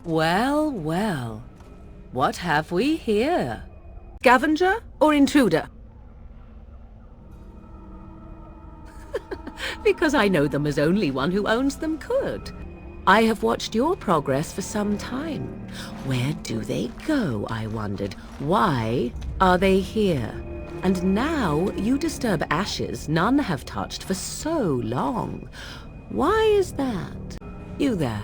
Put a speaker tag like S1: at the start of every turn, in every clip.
S1: Well, well. What have we here? Scavenger or intruder? Because I know them as only one who owns them could. I have watched your progress for some time. Where do they go, I wondered? Why are they here? And now you disturb ashes none have touched for so long. Why is that? You there.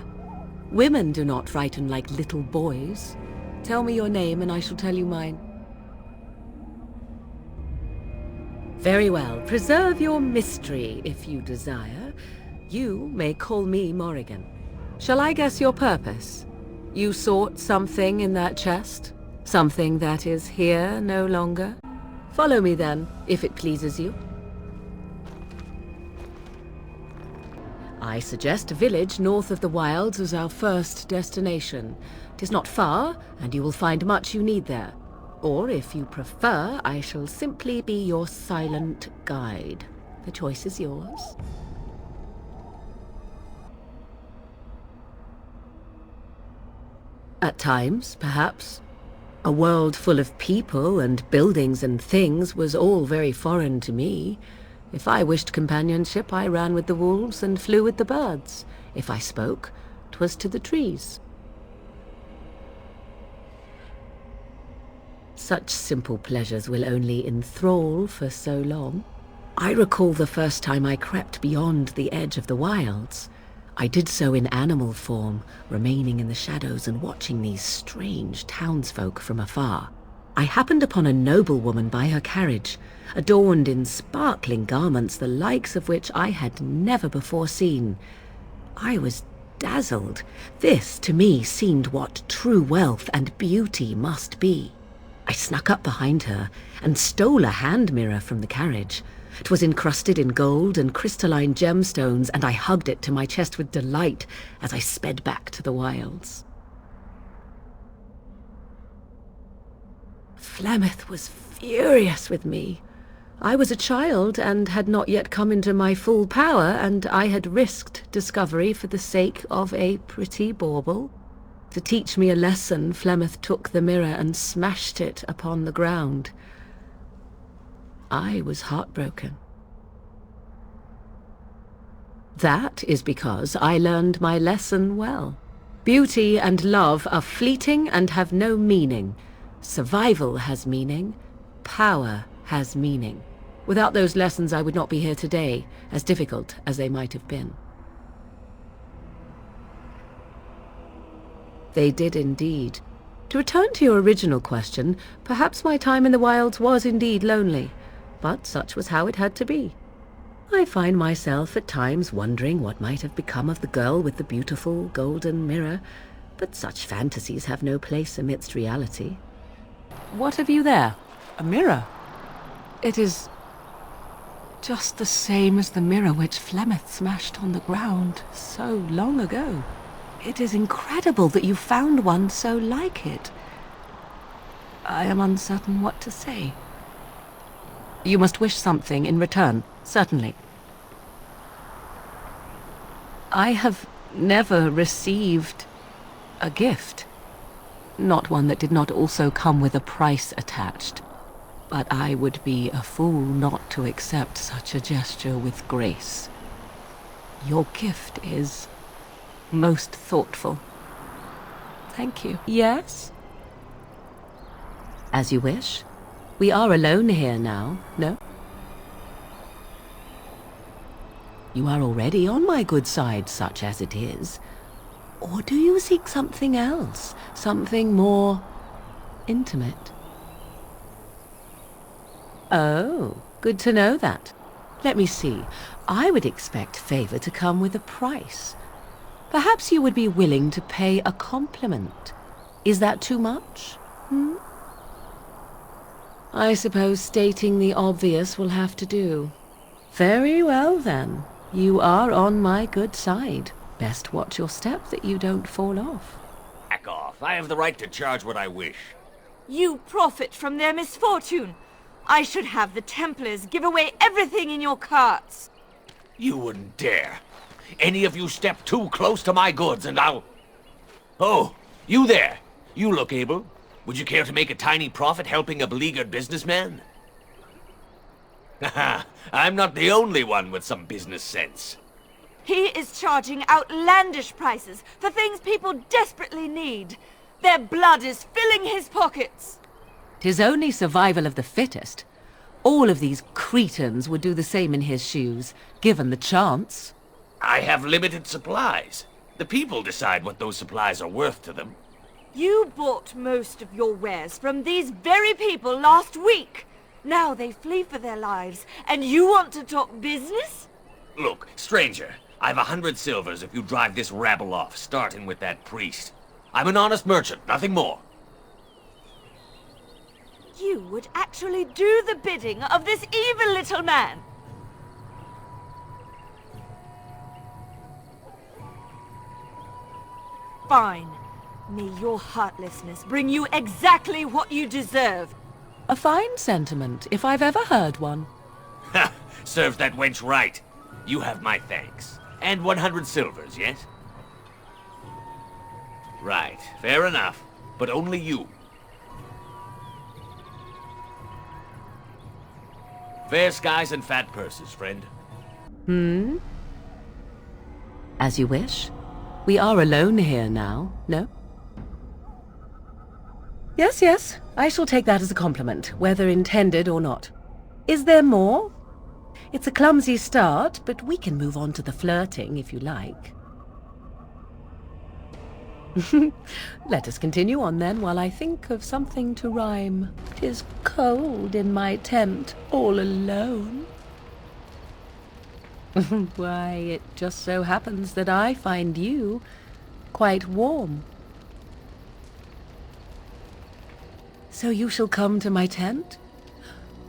S1: Women do not frighten like little boys. Tell me your name and I shall tell you mine. Very well. Preserve your mystery if you desire. You may call me Morrigan. Shall I guess your purpose? You sought something in that chest? Something that is here no longer? Follow me then, if it pleases you. I suggest a village north of the wilds as our first destination. 'Tis not far, and you will find much you need there. Or, if you prefer, I shall simply be your silent guide. The choice is yours. At times, perhaps. A world full of people and buildings and things was all very foreign to me. If I wished companionship, I ran with the wolves and flew with the birds. If I spoke, 'twas to the trees. Such simple pleasures will only enthrall for so long. I recall the first time I crept beyond the edge of the wilds. I did so in animal form, remaining in the shadows and watching these strange townsfolk from afar. I happened upon a noblewoman by her carriage, adorned in sparkling garments the likes of which I had never before seen. I was dazzled. This, to me, seemed what true wealth and beauty must be. I snuck up behind her and stole a hand mirror from the carriage. 'Twas encrusted in gold and crystalline gemstones, and I hugged it to my chest with delight as I sped back to the wilds. Flemeth was furious with me. I was a child and had not yet come into my full power, and I had risked discovery for the sake of a pretty bauble. To teach me a lesson, Flemeth took the mirror and smashed it upon the ground. I was heartbroken. That is because I learned my lesson well. Beauty and love are fleeting and have no meaning. Survival has meaning. Power has meaning. Without those lessons, I would not be here today, as difficult as they might have been. They did indeed. To return to your original question, perhaps my time in the wilds was indeed lonely, but such was how it had to be. I find myself at times wondering what might have become of the girl with the beautiful golden mirror, but such fantasies have no place amidst reality. What have you there? A mirror? It is just the same as the mirror which Flemeth smashed on the ground so long ago. It is incredible that you found one so like it. I am uncertain what to say. You must wish something in return, certainly. I have never received a gift. Not one that did not also come with a price attached. But I would be a fool not to accept such a gesture with grace. Your gift is most thoughtful. Thank you. Yes? As you wish. We are alone here now, no? You are already on my good side, such as it is. Or do you seek something else? Something more intimate? Oh, good to know that. Let me see. I would expect favor to come with a price. Perhaps you would be willing to pay a compliment. Is that too much? I suppose stating the obvious will have to do. Very well, then. You are on my good side. Best watch your step that you don't fall off.
S2: Back off. I have the right to charge what I wish.
S3: You profit from their misfortune. I should have the Templars give away everything in your carts.
S2: You wouldn't dare. Any of you step too close to my goods and I'll... Oh, You there! You look able. Would you care to make a tiny profit helping a beleaguered businessman? Haha, I'm not the only one with some business sense.
S3: He is charging outlandish prices for things people desperately need. Their blood is filling his pockets.
S1: 'Tis only survival of the fittest. All of these cretins would do the same in his shoes, given the chance.
S2: I have limited supplies. The people decide what those supplies are worth to them.
S3: You bought most of your wares from these very people last week. Now they flee for their lives, and you want to talk business?
S2: Look, stranger, I've 100 silvers if you drive this rabble off, starting with that priest. I'm an honest merchant, nothing more.
S3: You would actually do the bidding of this evil little man. Fine. May your heartlessness bring you exactly what you deserve.
S1: A fine sentiment, if I've ever heard one.
S2: Ha! Serves that wench right. You have my thanks. And 100 silvers, yes? Right, fair enough. But only you. Fair skies and fat purses, friend.
S1: As you wish. We are alone here now, no? Yes, yes. I shall take that as a compliment, whether intended or not. Is there more? It's a clumsy start, but we can move on to the flirting, if you like. Let us continue on, then, while I think of something to rhyme. 'Tis cold in my tent, all alone. Why, it just so happens that I find you quite warm. So you shall come to my tent?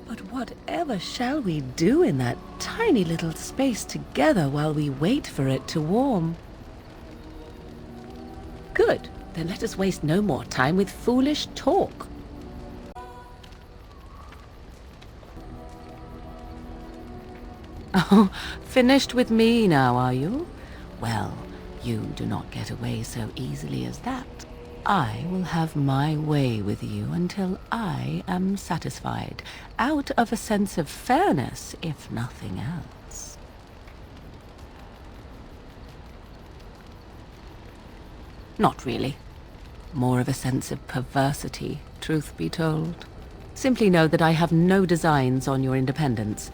S1: But whatever shall we do in that tiny little space together while we wait for it to warm? Good. Then let us waste no more time with foolish talk. Oh, finished with me now, are you? Well, you do not get away so easily as that. I will have my way with you until I am satisfied, out of a sense of fairness, if nothing else. Not really. More of a sense of perversity, truth be told. Simply know that I have no designs on your independence.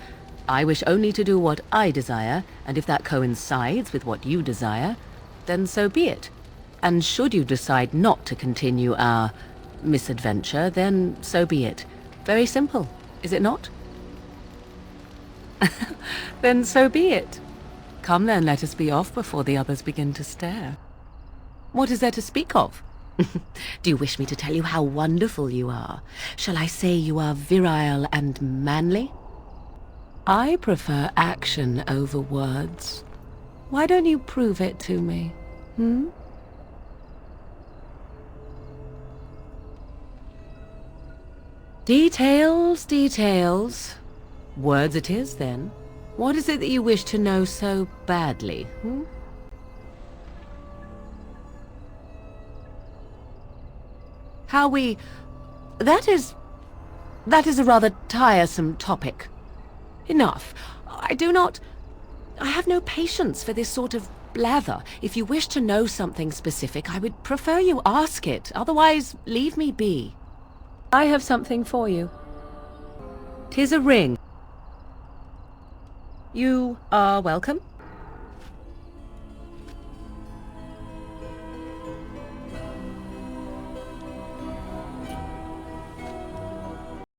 S1: I wish only to do what I desire, and if that coincides with what you desire, then so be it. And should you decide not to continue our misadventure, then so be it. Very simple, is it not? Then so be it. Come then, let us be off before the others begin to stare. What is there to speak of? Do you wish me to tell you how wonderful you are? Shall I say you are virile and manly? I prefer action over words. Why don't you prove it to me, Details, details. Words it is, then. What is it that you wish to know so badly, How we... That is a rather tiresome topic. Enough. I have no patience for this sort of blather. If you wish to know something specific, I would prefer you ask it. Otherwise, leave me be. I have something for you. 'Tis a ring. You are welcome.